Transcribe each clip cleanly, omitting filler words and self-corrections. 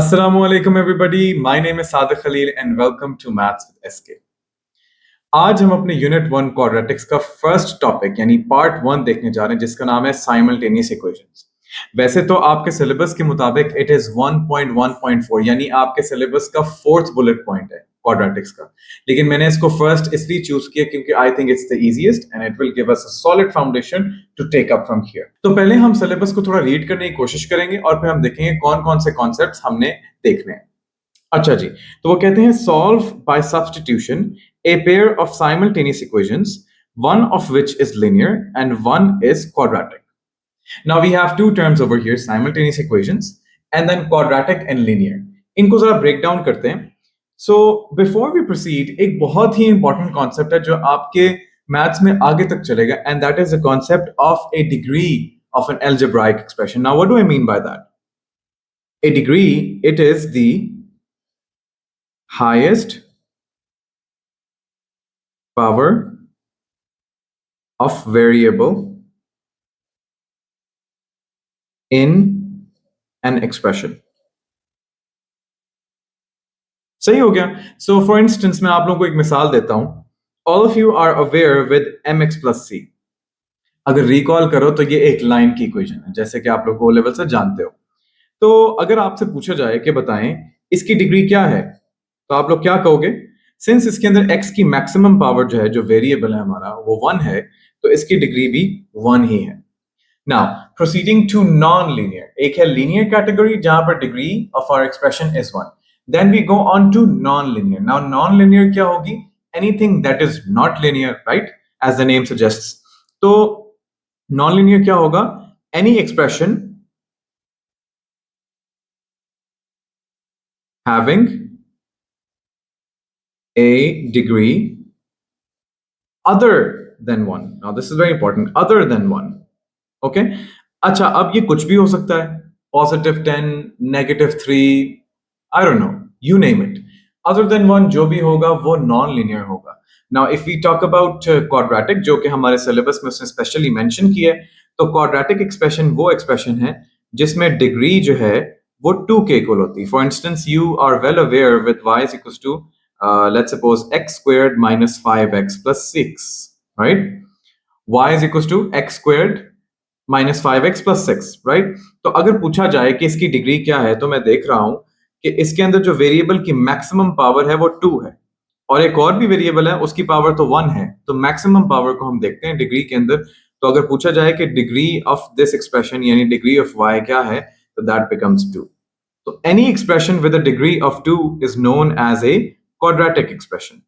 Assalamualaikum everybody. My name is Sadiq Khalil and welcome to Maths with SK. आज हम अपने unit 1 quadratics का first topic यानी part 1 देखने जा रहे हैं जिसका नाम है साइमल्टेनियस इक्वेशंस। वैसे तो आपके सिलेबस के मुताबिक इट इज 1.1.4 यानी आपके सिलेबस का फोर्थ बुलेट पॉइंट है क्वाड्रेटिक्स का, लेकिन मैंने इसको फर्स्ट इसलिए चूज किया क्योंकि I think it's the easiest and it will give us a solid foundation to take up from here. तो पहले हम सिलेबस को थोड़ा रीड करने की कोशिश करेंगे और फिर हम देखेंगे कौन कौन से कॉन्सेप्ट्स हमने देखने हैं। अच्छा जी, तो वो कहते हैं solve by substitution a pair of simultaneous equations, one of which is linear and one is quadratic. Now we have two terms over here, simultaneous equations and then quadratic and linear. इनको जरा break down करते हैं. So before we proceed, एक बहुत ही important concept है जो आपके maths में आगे तक चलेगा and that is the concept of a degree of an algebraic expression. Now what do I mean by that? A degree, it is the highest power of variable in an expression. सही हो गया। So for instance मैं आप लोगों को एक मिसाल देता हूं। All of you are aware with mx plus c. अगर रिकॉल करो तो ये एक लाइन की इक्वेशन है जैसे कि आप लोग ओ लेवल से जानते हो। तो अगर आपसे पूछा जाए कि बताएं इसकी डिग्री क्या है तो आप लोग क्या कहोगे? सिंस इसके अंदर x की मैक्सिमम पावर जो है, जो वेरिएबल है हमारा, वो 1 है, तो इसकी डिग्री भी 1 ही है। Now proceeding to non linear, एक है लीनियर कैटेगरी जहां पर degree of our expression is 1। Then we go on to non linear. Now non linear क्या होगी? Anything that is not linear, right, as the name suggests. तो non linear क्या होगा? Any expression having a degree other than 1. Now this is very important, other than 1. Okay? अच्छा, अब ये कुछ भी हो सकता है, positive 10, negative 3, I don't know, you name it. Other than 1 जो भी होगा वो non-linear होगा. Now if we talk about quadratic, जो कि हमारे सिलेबस में उसने स्पेशली मेंशन किया है, तो quadratic expression वो expression है जिसमें डिग्री जो है वो 2 के इक्वल होती है। For instance you are well aware with y is equals to let's suppose x squared minus 5x plus 6, right? y is equals to x squared minus 5x plus 6, right? तो अगर पूछा जाए कि इसकी डिग्री क्या है तो मैं देख रहा हूं कि इसके अंदर जो वेरिएबल की मैक्सिमम पावर है वो 2 है और एक और भी वेरिएबल है उसकी पावर तो 1 है। तो मैक्सिमम पावर को हम देखते हैं डिग्री के अंदर। तो अगर पूछा जाए कि डिग्री ऑफ दिस एक्सप्रेशन यानी डिग्री ऑफ y क्या है, so that becomes 2. So any expression with a degree of 2 is known as a quadratic expression.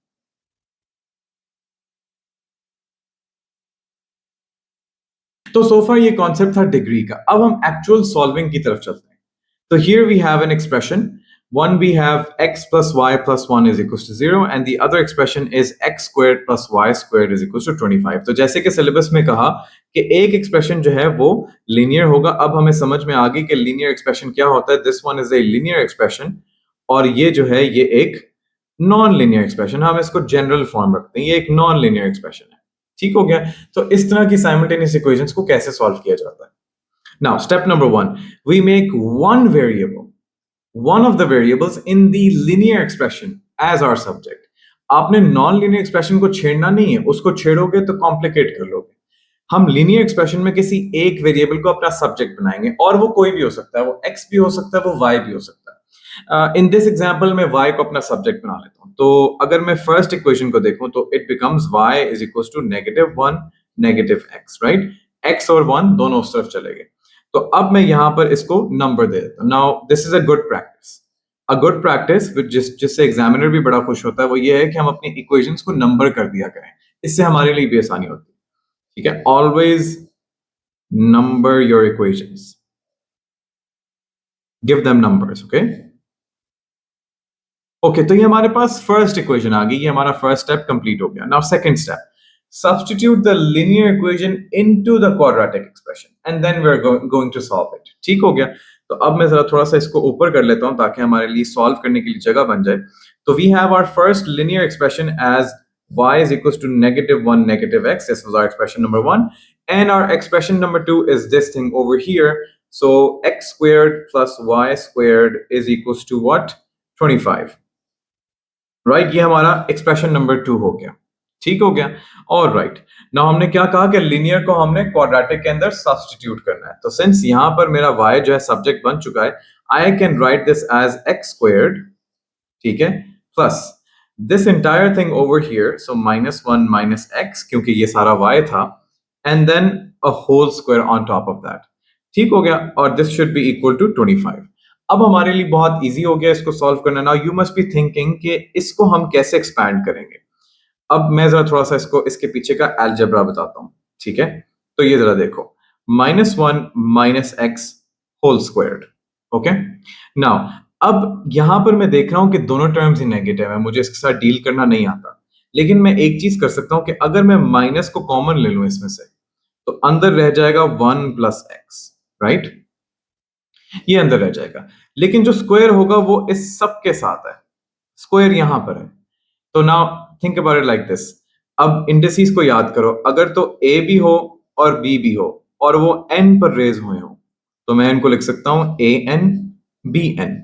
तो so far ये कॉन्सेप्ट था डिग्री का। अब हम एक्चुअल सॉल्विंग की तरफ चलते हैं। तो here we have an expression. One we have x plus y plus 1 is equals to 0 and the other expression is x squared plus y squared is equals to 25. तो जैसे कि सिलेबस में कहा कि एक एक्सप्रेशन जो है वो लीनियर होगा। अब हमें समझ में आ गई कि लीनियर एक्सप्रेशन क्या होता है। This one is a linear expression और ये जो है ये एक नॉन लीनियर एक्सप्रेशन। हम इसको जनरल फॉर्म रखते हैं, ये एक नॉन लीनियर एक्सप्रेशन है। ठीक हो गया। तो इस तरह की साइमल्टेनियस इक्वेशंस को कैसे सॉल्व किया जाता है? Now step number 1, we make one of the variables in the linear expression as our subject. आपने नॉन लीनियर एक्सप्रेशन को छेड़ना नहीं है, उसको छेड़ोगे तो कॉम्प्लिकेट कर लोगे। हम लीनियर एक्सप्रेशन में किसी एक वेरिएबल को अपना सब्जेक्ट बनाएंगे और वो कोई भी हो सकता है, वो x भी हो सकता है, वो y भी हो सकता है। इन दिस एग्जांपल मैं y को अपना सब्जेक्ट बना लेता हूं। तो अगर मैं फर्स्ट इक्वेशन को देखूं तो it becomes y is equals to -1 -x, right? x और 1 दोनों उस तरफ चले गए। तो अब मैं यहां पर इसको नंबर दे देता हूं। Now this is a good practice. A good practice जिससे एग्जामिनर भी बड़ा खुश होता है वो ये है कि हम अपनी इक्वेशंस को नंबर कर दिया करें, इससे हमारे लिए भी आसानी होती है। ठीक है, always number your equations, give them numbers. Okay okay, तो ये हमारे पास फर्स्ट इक्वेशन आ गई, ये हमारा फर्स्ट स्टेप कंप्लीट हो गया। Now second step, substitute the linear equation into the quadratic expression and then we're going to solve it. ठीक हो गया। तो अब मैं जरा थोड़ा सा इसको ऊपर कर लेता हूं ताकि हमारे लिए सॉल्व करने के लिए जगह बन जाए। तो we have our first linear expression as y is equals to -1 -x. This was our expression number 1 and our expression number 2 is this thing over here. So x squared plus y squared is equals to what? 25. Right, ये हमारा expression number 2 हो गया। ठीक हो गया। और right, now हमने क्या कहा कि लिनियर को हमने क्वाड्रेटिक के अंदर सब्स्टिट्यूट करना है। तो सिंस यहां पर मेरा y जो है सब्जेक्ट बन चुका है, I can write this as x squared, ठीक है, plus this entire thing over here, so -1 minus x, क्योंकि ये सारा y था, and then a whole square on top of that. ठीक हो गया। और this should be equal to 25। अब हमारे लिए बहुत इजी हो गया इसको सॉल्व करना। Now you must be thinking कि इसको हम कैसे एक्सपैंड करेंगे। अब मैं जरा थोड़ा सा इसको इसके पीछे का अलजेब्रा बताता हूं। ठीक है, तो ये जरा देखो, -1 minus x whole squared. Okay, now अब यहां पर मैं देख रहा हूं कि दोनों टर्म्स ही नेगेटिव है, मुझे इसके साथ डील करना नहीं आता। लेकिन मैं एक चीज कर सकता हूं कि अगर मैं माइनस को कॉमन ले लूं इसमें से, तो अंदर रह जाएगा 1 प्लस एक्स, राइट, ये अंदर रह जाएगा। लेकिन जो स्क्वायर होगा वो इस सब के साथ है, स्क्वायर यहां पर है। तो now think about it like this. अब इंडिसेस को याद करो, अगर तो ए भी हो और बी भी हो और वो एन पर रेज हुए हो, तो मैं इनको लिख सकता हूं ए एन बी एन।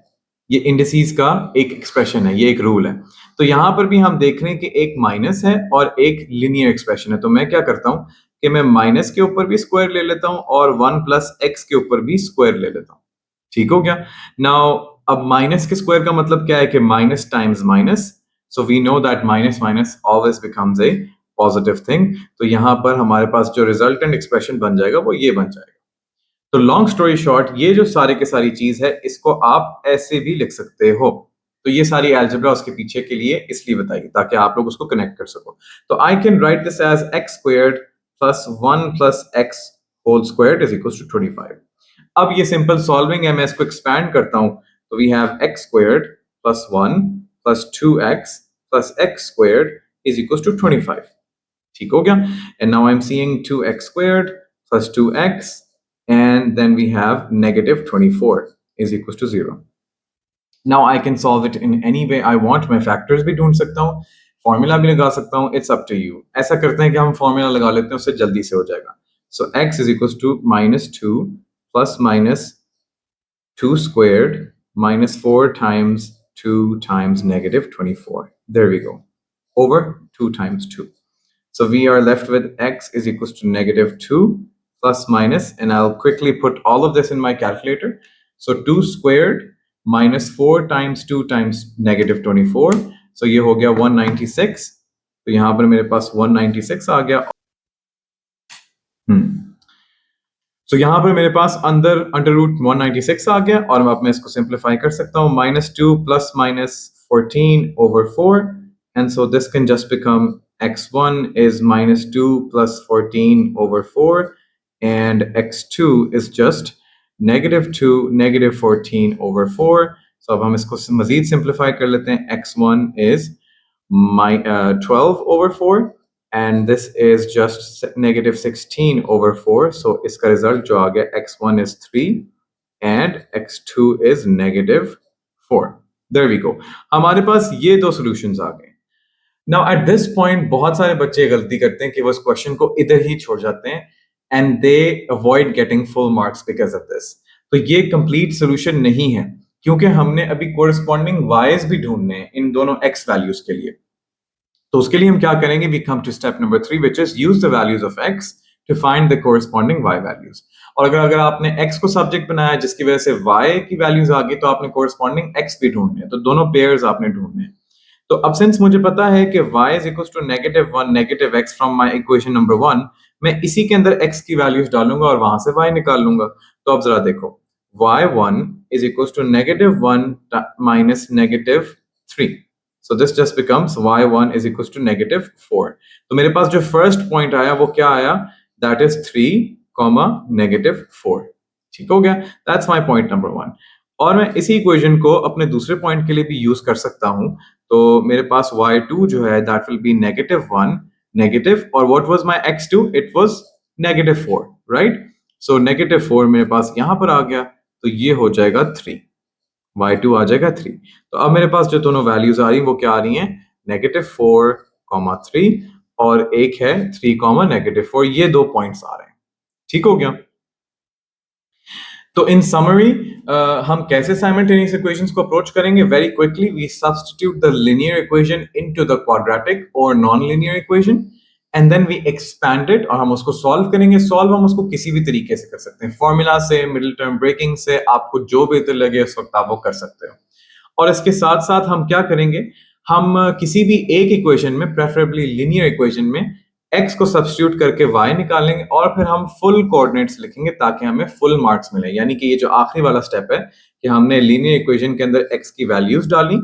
ये इंडिसेस का एक एक्सप्रेशन है, ये एक रूल है। तो यहां पर भी हम देख रहे हैं कि एक माइनस है और एक लिनियर एक्सप्रेशन है। तो मैं क्या करता हूं कि मैं माइनस के ऊपर भी स्क्वायर ले लेता हूं और 1 प्लस एक्स के ऊपर भी स्क्वायर ले लेता हूं। ठीक हो गया। नाउ अब माइनस के स्क्वायर का मतलब क्या है कि minus times minus, so we know that minus minus always becomes a positive thing. तो यहां पर हमारे पास जो रिजल्टेंट एक्सप्रेशन बन जाएगा वो ये बन जाएगा। तो लॉन्ग स्टोरी शॉर्ट, ये जो सारे के सारी चीज है इसको आप ऐसे भी लिख सकते हो। तो ये सारी अलजेब्रा उसके पीछे के लिए इसलिए बताई ताकि आप लोग उसको कनेक्ट कर सको। तो I can write this as x squared plus 1 plus x whole squared is equal to 25। अब ये सिंपल सॉल्विंग है, मैं इसको एक्सपैंड करता हूं। तो we have x squared plus 1 plus 2x plus x squared is equal to 25। ठीक हो गया। And now I am seeing 2x squared plus 2x, and then we have negative 24 is equals to 0. Now I can solve it in any way I want. मैं factors भी ढूंढ सकता हूँ, formula भी लगा सकता हूँ, it's up to you. ऐसा करते हैं कि हम फॉर्मूला लगा लेते हैं, उससे जल्दी से हो जाएगा। So x is equals to -2 plus minus 2 squared minus 4 times 2 times negative 24. There we go. Over 2 times 2. So we are left with x is equals to -2 plus minus, and I'll quickly put all of this in my calculator. So 2 squared minus 4 times 2 times -24. So ये हो गया 196. तो यहाँ पर मेरे पास 196 आ गया। तो यहाँ पर मेरे पास अंदर अंडर रूट 196 आ गया, और अब मैं इसको सिंप्लीफाई कर सकता हूँ। -2 plus -14 over 4, and so this can just become x1 is -2 plus 14 over 4, and x2 is just -2 -14 over 4. So अब हम इसको मजीद सिंप्लीफाई कर लेते हैं। x1 is 12 over 4, and this is just -16 over 4. So इसका रिजल्ट जो आ गया, x1 is 3 and x2 is -4. There we go. हमारे पास ये दो सॉल्यूशंस आ गए। Now at this point बहुत सारे बच्चे गलती करते हैं कि वो इस क्वेश्चन को इधर ही छोड़ जाते हैं, and they avoid getting full marks because of this. तो ये कंप्लीट सॉल्यूशन नहीं है, क्योंकि हमने अभी कोरिस्पॉन्डिंग y's भी ढूंढने हैं इन दोनों x वैल्यूज के लिए। तो उसके लिए हम क्या करेंगे, we come to step number 3, which is use the values of x to find the corresponding y values. और अगर आपने x को सब्जेक्ट बनाया जिसकी वजह से y की वैल्यूज आ गई, तो आपने कोरिस्पॉन्डिंग x भी ढूंढने हैं। तो दोनों पेयर्स आपने ढूंढने हैं। तो अब सिंस मुझे पता है कि y is equals to -1 -x from my equation number 1, मैं इसी के अंदर x की वैल्यूज डालूंगा और वहां से y निकाल लूंगा। तो अब जरा देखो, y1 is equals to -1 minus -3. So this just becomes y1 is equals to -4. तो मेरे पास जो फर्स्ट पॉइंट आया वो क्या आया, दैट इज 3, -4। ठीक हो गया, दैट्स माय पॉइंट नंबर 1। और मैं इसी इक्वेशन को अपने दूसरे पॉइंट के लिए भी यूज कर सकता हूं। तो मेरे पास y2 जो है दैट विल बी -1 नेगेटिव, और what was my x2, it was -4, right. So -4 मेरे पास यहां पर आ गया, तो ये हो जाएगा 3, y2 आ जाएगा 3। तो अब मेरे पास जो दोनों वैल्यूज आ रही हैं वो क्या आ रही हैं, -4, 3, और एक है 3, -4। ये दो पॉइंट्स आ रहे हैं। ठीक हो गया। तो इन समरी हम कैसे साइमल्टेनियस इक्वेशंस को अप्रोच करेंगे? Very quickly we substitute the linear equation into the quadratic और non linear equation and then we expand it और हम उसको सॉल्व करेंगे। सॉल्व हम उसको किसी भी तरीके से कर सकते हैं, फॉर्मूला से, मिडिल टर्म ब्रेकिंग से, आपको जो बेहतर लगे उस वक्त आप वो कर सकते हो। और इसके साथ साथ हम क्या करेंगे, हम किसी भी एक इक्वेशन में, प्रेफरेबली लिनियर इक्वेशन में, x को सब्स्टिट्यूट करके y निकालेंगे और फिर हम फुल कोऑर्डिनेट्स लिखेंगे ताकि हमें फुल मार्क्स मिले। यानी कि ये जो आखिरी वाला स्टेप है कि हमने लीनियर इक्वेशन के अंदर x की वैल्यूज डाली,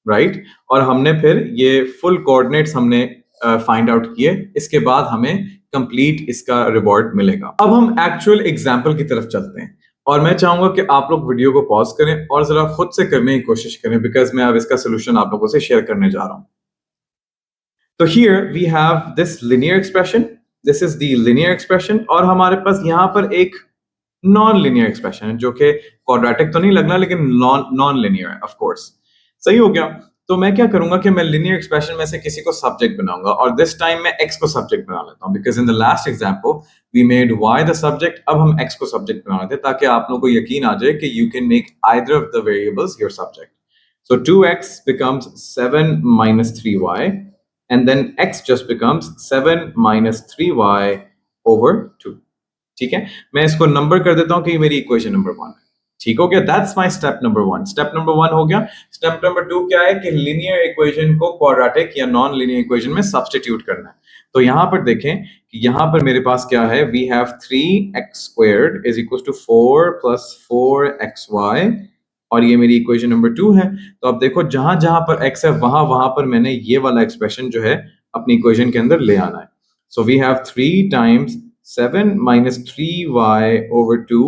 राइट, और हमने फिर ये फुल कोऑर्डिनेट्स हमने फाइंड आउट किए। इसके बाद हमें कंप्लीट इसका रिवॉर्ड मिलेगा। अब हम एक्चुअल एग्जाम्पल की तरफ चलते हैं और मैं चाहूंगा कि आप लोग वीडियो को पॉज करें और जरा खुद से करने की कोशिश करें, बिकॉज मैं अब इसका सोल्यूशन आप लोगों से शेयर करने जा रहा हूं। तो here we have this linear expression, this is the linear expression, और हमारे पास यहां पर एक नॉन लिनियर एक्सप्रेशन है जो कि क्वाड्रेटिक तो नहीं लगना लेकिन नॉन लिनियर है, ऑफ कोर्स। सही हो गया। तो मैं क्या करूंगा कि मैं लिनियर एक्सप्रेशन में से किसी को सब्जेक्ट बनाऊंगा और दिस टाइम मैं x को सब्जेक्ट बना लेता हूं, because in the last example we made y the subject. अब हम x को सब्जेक्ट बना लेते हैं ताकि आप लोगों को यकीन आ जाए कि you can make either of the variables your subject. So 2x becomes 7 minus 3y, and then x just becomes 7 minus 3y over 2. ठीक है, मैं इसको नंबर कर देता हूं कि ये मेरी इक्वेशन नंबर 1 है। ठीक हो गया, that's my step number 1। Step number 1 हो गया। स्टेप नंबर 2 क्या है कि लीनियर इक्वेशन को क्वाड्रेटिक या नॉन लीनियर इक्वेशन में सब्स्टिट्यूट करना है। तो यहां पर देखें कि यहां पर मेरे पास क्या है, we have 3x squared is equals to 4 plus 4xy, और ये मेरी इक्वेशन नंबर 2 है। तो अब देखो जहां जहां पर x है वहां वहां पर मैंने ये वाला एक्सप्रेशन जो है अपनी इक्वेशन के अंदर ले आना है। So we have 3 times 7 minus 3y over 2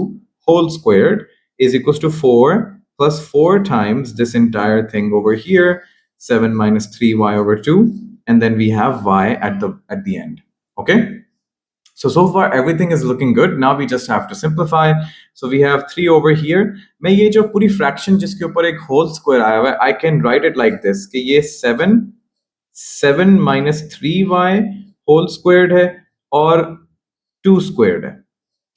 whole squared is equals to 4 plus 4 times this entire thing over here, 7 minus 3y over 2, and then we have y at the end. Okay, so far everything is looking good. Now we just have to simplify. So we have 3 over here. मैं ये जो पूरी fraction जिसके ऊपर एक whole square आया हुआ है, I can write it like this कि ये 7 minus 3y होल स्क्वायर्ड है और 2 स्क्वायर्ड है।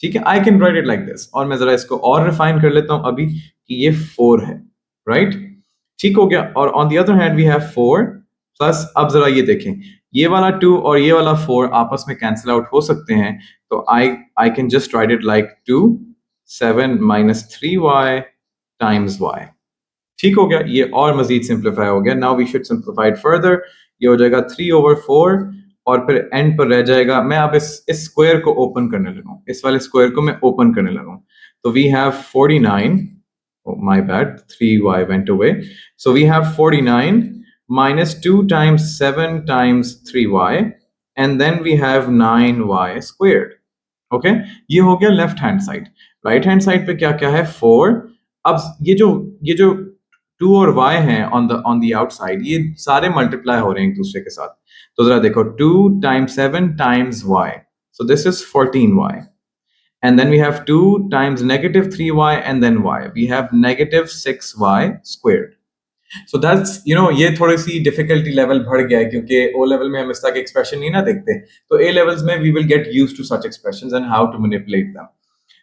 ठीक है, I can right it like this. और मैं जरा इसको और रिफाइन कर लेता हूं अभी कि ये 4 है, राइट। ठीक हो गया। और on the other hand we have 4 plus, अब जरा ये देखें, ये वाला 2 और ये वाला 4 आपस में कैंसिल आउट हो सकते हैं। तो I can just right it like 2 7 minus 3y times y। ठीक हो गया, ये और मजीद सिंप्लीफाई हो गया। Now we should simplify it further. ये हो जाएगा 3 over 4 और फिर एंड पर रह जाएगा। मैं अब इस स्क्वायर को ओपन करने लगा हूं, इस वाले स्क्वायर को मैं ओपन करने लगा हूं। तो we have 49, my bad, 3y went away, so we have 49 minus 2 times 7 times 3y, and then we have 9y squared। Okay, ये हो गया left hand side. Right hand side पे क्या क्या है, 4। अब ये जो 2 और y हैं ऑन द आउटसाइड, ये सारे मल्टीप्लाई हो रहे हैं एक दूसरे के साथ। तो जरा देखो, 2 times 7 times y, so this is 14y, and then we have 2 times negative 3y and then y, we have negative 6y squared। So that's ये थोड़ी सी डिफिकल्टी लेवल बढ़ गया है क्योंकि ओ लेवल में हम इस तरह के एक्सप्रेशन नहीं ना देखते। तो ए लेवल्स में we will get used to such expressions and how to manipulate them.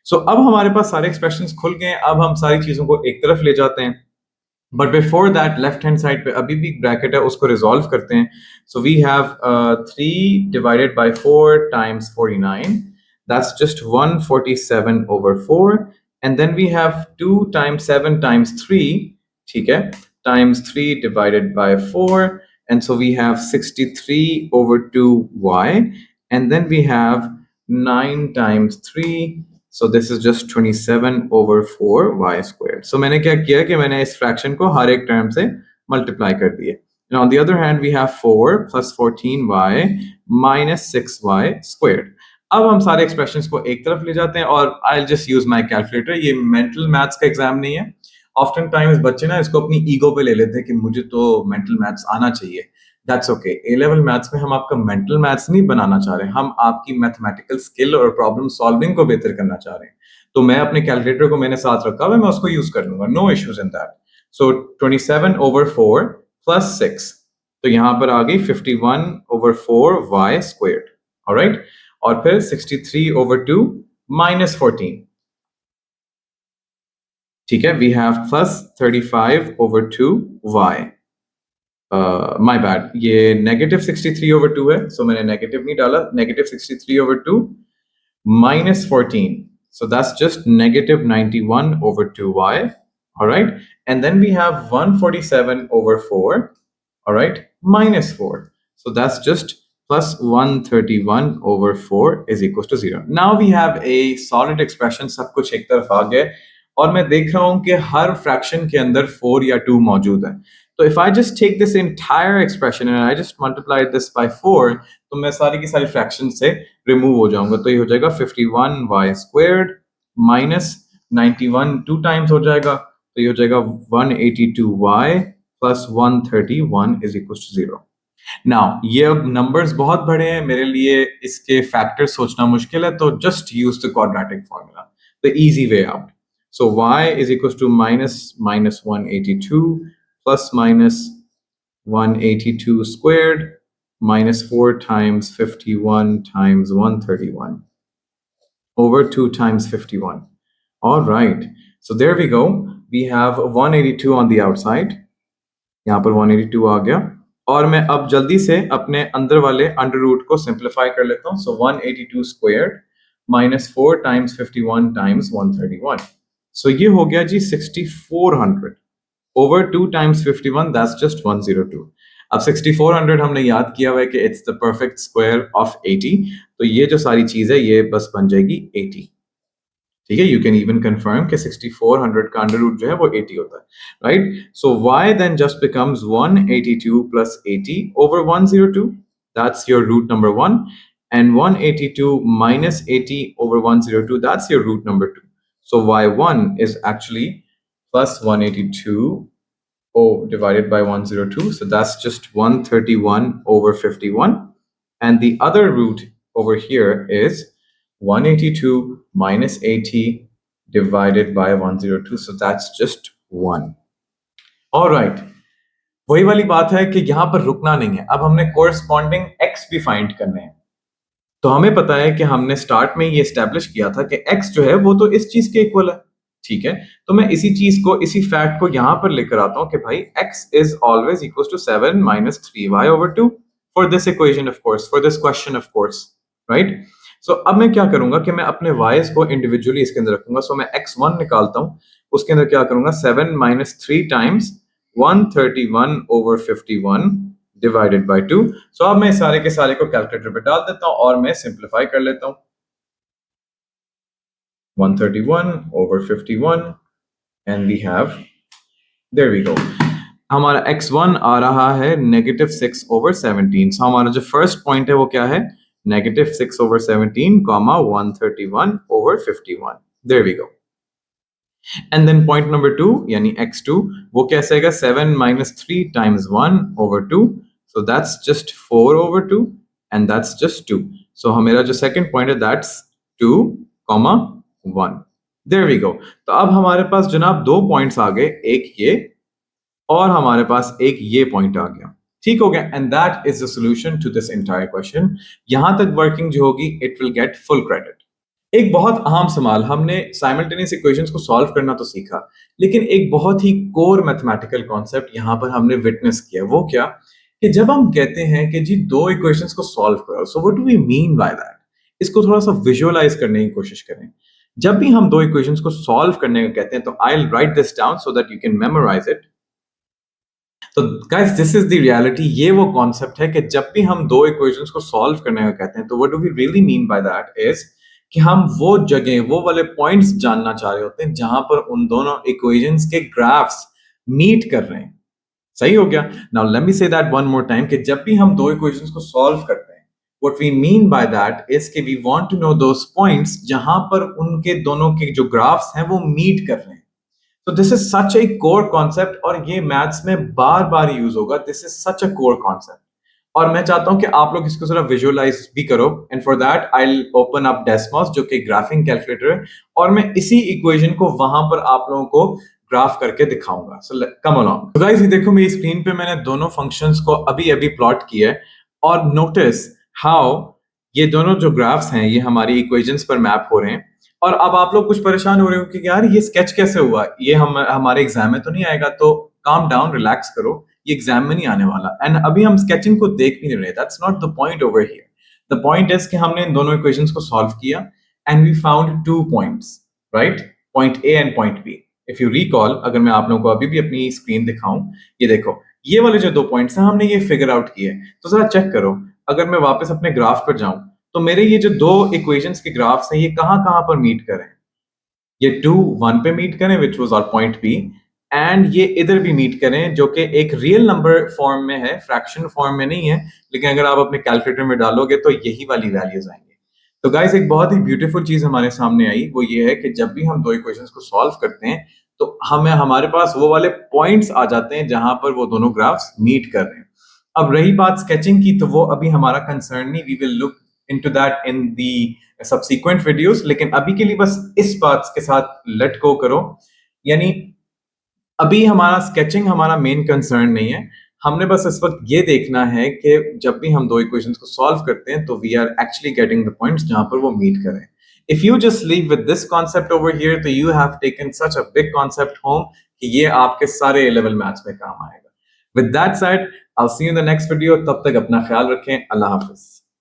So अब हमारे पास सारे एक्सप्रेशंस खुल गए हैं। अब हम सारी चीजों को एक तरफ ले जाते हैं, but before that left hand side पे अभी भी ब्रैकेट है, उसको रिजॉल्व करते हैं। So we have 3 divided by 4 times 49, that's just 147 over 4, and then we have 2 times 7 times 3, ठीक है, times 3 divided by 4, and so we have 63 over 2y, and then we have 9 times 3, so this is just 27 over 4y squared। so मैंने क्या किया कि मैंने इस fraction को हर एक टर्म से मल्टीप्लाई कर दिए। and on the other hand we have 4 plus 14y minus 6y squared। अब हम सारे एक्सप्रेशंस को एक तरफ ले जाते हैं और I just use my calculator. ये मेंटल मैथ्स का एग्जाम नहीं है। ऑफ्टन टाइम्स बच्चे ना इसको अपनी ईगो पे ले लेते हैं कि मुझे तो मेंटल मैथ्स आना चाहिए। That's okay. A level maths में हम आपका मेंटल मैथ्स नहीं बनाना चाह रहे, हम आपकी मैथमेटिकल स्किल और प्रॉब्लम सॉल्विंग को बेहतर करना चाह रहे हैं। तो मैं अपने कैलकुलेटर को मैंने साथ रखा हुआ है, मैं उसको यूज कर लूंगा, no issues in that. So 27 over 4 plus 6, तो यहां पर आ गई 51 over 4y squared, ऑलराइट। और फिर 63 over 2 minus 14, ठीक है, we have plus 35/2y। My bad, ये नेगेटिव 63/2 है, सो मैंने नेगेटिव नहीं डाला, negative 63/2 minus 14, so that's just negative 91/2y. All right, and then we have 147/4, all right, minus 4, so that's just plus 131/4 is equals to 0. Now we have a solid expression, सब कुछ एक तरफ आ गया और मैं देख रहा हूं कि हर फ्रैक्शन के अंदर 4 या 2 मौजूद है। तो if I just take this entire expression and I just multiply this by 4, तो मैं सारी की सारी फ्रैक्शन से रिमूव हो जाऊंगा, तो ये हो जाएगा 51y स्क्वायर्ड माइनस 91 2 टाइम्स हो जाएगा, तो ये हो जाएगा 182y plus 131 is equal to 0। Now ये अब नंबर्स बहुत बड़े हैं, मेरे लिए इसके फैक्टर्स सोचना मुश्किल है, तो just use the quadratic formula, the easy way out. So y is equals to minus 182 plus minus 182 squared minus 4 times 51 times 131 over 2 times 51. All right, so there we go. We have 182 on the outside. यहाँ पर 182 आ गया और मैं अब जल्दी से अपने अंदर वाले अंडर रूट को सिंप्लीफाई कर लेता हूँ। So 182 squared minus 4 times 51 times 131. So ये हो गया जी 6400 over 2 times 51, that's just 102. अब 6400 हमने याद किया हुआ है कि it's the perfect square of 80, तो ये जो सारी चीज है ये बस बन जाएगी 80। ठीक है, you can even confirm कि 6400 का अंडर रूट जो है वो 80 होता है, right? So y then just becomes 182 plus 80 over 102, that's your root number 1, and 182 minus 80 over 102, that's your root number 2. So y1 is actually plus 182 divided by 102. So that's just 131 over 51. And the other root over here is 182 minus 80 divided by 102. So that's just 1. All right. वही वाली बात है कि यहां पर रुकना नहीं है, अब हमने corresponding x भी फाइंड करने हैं। तो हमें पता है कि हमने स्टार्ट में ये एस्टेब्लिश किया था कि x जो है वो तो इस चीज के इक्वल है, ठीक है। तो मैं इसी चीज को, इसी फैक्ट को यहां पर लेकर आता हूं कि भाई x is always equal to 7 minus 3y/2 for this equation of course, for this question of course, right. So अब मैं क्या करूंगा कि मैं अपने y's को इंडिविजुअली इसके अंदर रखूंगा। सो मैं x1 निकालता हूं, उसके अंदर क्या करूंगा 7 minus 3 times 131/51 डिवाइडेड बाय 2। सो अब मैं सारे के सारे को कैलकुलेटर पे डाल देता हूं और मैं सिंप्लीफाई कर लेता हूं। 131/51 and we have, there we go, हमारा x1 आ रहा है -6/17। सो हमारा जो फर्स्ट पॉइंट है वो क्या है, -6/17, 131/51। There we go. And then point number 2 यानी x2 वो कैसे आएगा, 7 minus 3 times 1/2, so that's just 4/2 and that's just 2. So हमारा जो second point है that's 2, 1. There we go. तो अब हमारे पास जनाब दो पॉइंट्स आ गए, एक ये और हमारे पास एक ये पॉइंट आ गया, ठीक हो गया। And that is the solution to this entire question. यहां तक वर्किंग जो होगी it will get full credit. एक बहुत अहम सवाल, हमने साइमल्टेनियस इक्वेशंस को सॉल्व करना तो सीखा, लेकिन एक बहुत ही कोर मैथमेटिकल कॉन्सेप्ट यहां पर हमने विटनेस किया। वो क्या कि जब हम कहते हैं कि जी दो इक्वेशंस को सॉल्व करो, so what do we mean by that, इसको थोड़ा सा विजुअलाइज करने की कोशिश करें। जब भी हम दो इक्वेशंस को सॉल्व करने का कहते हैं तो I will write this down so that you can memorise it. तो guys this is the reality, ये वो कॉन्सेप्ट है कि जब भी हम दो इक्वेशंस को सॉल्व करने का कहते हैं तो what do we really mean by that is कि हम वो जगह, वो वाले पॉइंट्स जानना चाह रहे होते हैं जहां पर उन दोनों इक्वेशंस के ग्राफ्स मीट कर रहे हैं। सही हो गया। Now let me say that one more time कि जब भी हम दो इक्वेशंस को सॉल्व करते हैं what we mean by that is कि we want to know those points जहां पर उनके दोनों के जो ग्राफ्स हैं वो मीट कर रहे हैं। तो this is such A core concept और ये मैथ्स में बार बार यूज होगा। This is such a core concept और मैं चाहता हूं कि आप लोग इसको जरा विजुअलाइज भी करो। And for that I will open up Desmos जो कि ग्राफिंग कैलकुलेटर है और मैं इसी इक्वेशन को वहां पर आप लोगों को ग्राफ करके दिखाऊंगा। सो कम अलोंग। तो गाइस ये देखो मेरी स्क्रीन पे मैंने दोनों फंक्शंस को अभी अभी प्लॉट किया है और नोटिस हाउ ये दोनों जो ग्राफ्स हैं ये हमारी इक्वेशंस पर मैप हो रहे हैं। और अब आप लोग कुछ परेशान हो रहे हो कि यार ये स्केच कैसे हुआ, ये हम हमारे एग्जाम में तो नहीं आएगा। तो काम डाउन, रिलैक्स करो, ये एग्जाम में नहीं आने वाला। एंड अभी हम स्केचिंग को देख भी नहीं रहे, that's not the point over here. The point is कि हमने इन दोनों इक्वेशंस को सॉल्व किया and we found 2 points, right, point A and point B. If you recall, अगर मैं आप लोगों को अभी भी अपनी स्क्रीन दिखाऊं, ये देखो, ये वाले जो 2 पॉइंट्स हैं हमने ये फिगर आउट किए। तो जरा चेक करो, अगर मैं वापस अपने ग्राफ पर जाऊं तो मेरे ये जो दो इक्वेशंस के ग्राफ्स हैं ये कहां कहां पर मीट करें। ये 2 1 पे मीट करें which was our point B, एंड ये इधर भी मीट करें जो कि एक रियल नंबर फॉर्म में है, फ्रैक्शन फॉर्म में नहीं है, लेकिन अगर आप अपने कैलकुलेटर में डालोगे तो यही वाली वैल्यूज आएंगे। तो गाइस एक बहुत ही ब्यूटीफुल चीज हमारे सामने आई, वो ये है कि जब भी हम दो इक्वेशंस को सॉल्व करते हैं तो हमें हमारे पास वो वाले पॉइंट्स आ जाते हैं जहां पर वो दोनों ग्राफ्स मीट कर रहे हैं। अब रही बात स्केचिंग की, तो वो अभी हमारा कंसर्न नहीं, we will look into that in the subsequent videos. लेकिन अभी के लिए बस इस बात के साथ लेट गो करो, यानी अभी हमारा स्केचिंग हमारा मेन कंसर्न नहीं है। हमने बस इस वक्त ये देखना है कि जब भी हम दो इक्वेशंस को सॉल्व करते हैं तो we are actually getting the points जहां पर वो मीट करें। If you just leave with this concept over here, तो you have taken such a big concept home कि ये आपके सारे ए लेवल मैथ्स में काम आएगा। With that said, I will see you in the next video. तब तक अपना ख्याल रखें। अल्लाह हाफिज।